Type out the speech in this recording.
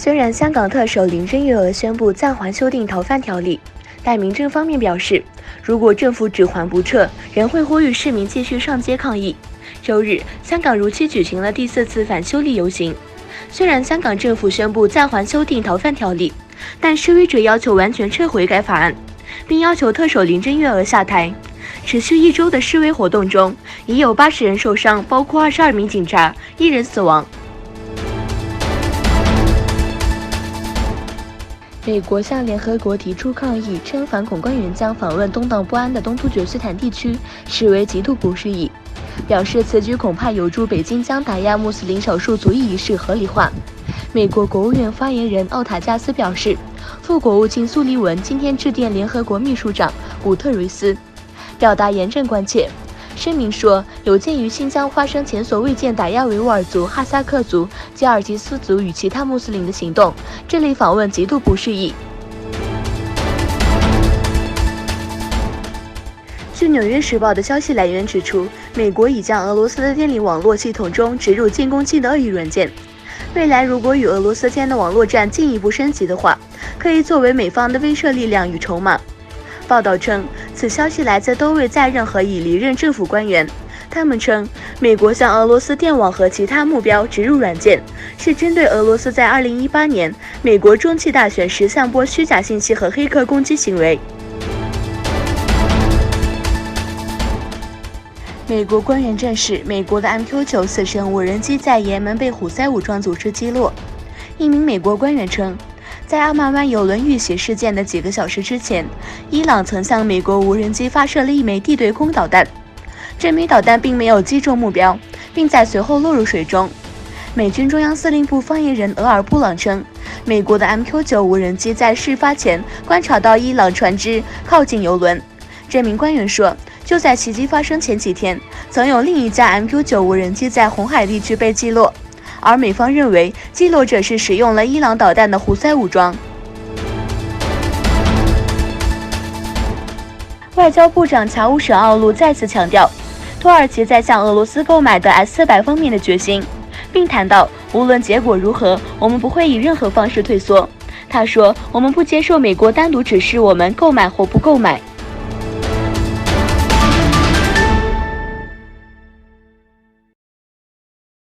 虽然香港特首林郑月娥宣布暂缓修订逃犯条例，但民政方面表示，如果政府只还不撤，仍会呼吁市民继续上街抗议。周日，香港如期举行了第4次反修例游行。虽然香港政府宣布暂缓修订逃犯条例，但示威者要求完全撤回该法案，并要求特首林郑月娥下台。持续1周的示威活动中，已有80人受伤，包括22名警察，1人死亡。美国向联合国提出抗议，称反恐官员将访问动荡不安的东突厥斯坦地区，视为极度不适宜，表示此举恐怕有助北京将打压穆斯林少数族裔一事合理化。美国国务院发言人奥塔加斯表示，副国务卿苏利文今天致电联合国秘书长古特雷斯，表达严正关切。声明说，有鉴于新疆发生前所未见打压维吾尔族、哈萨克族、吉尔吉斯族与其他穆斯林的行动，这类访问极度不适宜。据《纽约时报》的消息来源指出，美国已将俄罗斯的电力网络系统中植入进攻性的恶意软件。未来如果与俄罗斯间的网络战进一步升级的话，可以作为美方的威慑力量与筹码。报道称，此消息来自多位在任和已离任政府官员。他们称，美国向俄罗斯电网和其他目标植入软件，是针对俄罗斯在2018年美国中期大选时散播虚假信息和黑客攻击行为。美国官员证实，美国的 MQ-9死神无人机在也门被胡塞武装组织击落。一名美国官员称，在阿曼湾邮轮遇袭事件的几个小时之前，伊朗曾向美国无人机发射了一枚地对空导弹，这枚导弹并没有击中目标，并在随后落入水中。美军中央司令部发言人俄尔布朗称，美国的 MQ-9无人机在事发前观察到伊朗船只靠近邮轮。这名官员说，就在袭击发生前几天，曾有另一架 MQ-9无人机在红海地区被击落，而美方认为击落者是使用了伊朗导弹的胡塞武装。外交部长乔乌什奥路再次强调土耳其在向俄罗斯购买的 S-400方面的决心，并谈到无论结果如何，我们不会以任何方式退缩。他说，我们不接受美国单独指示我们购买或不购买。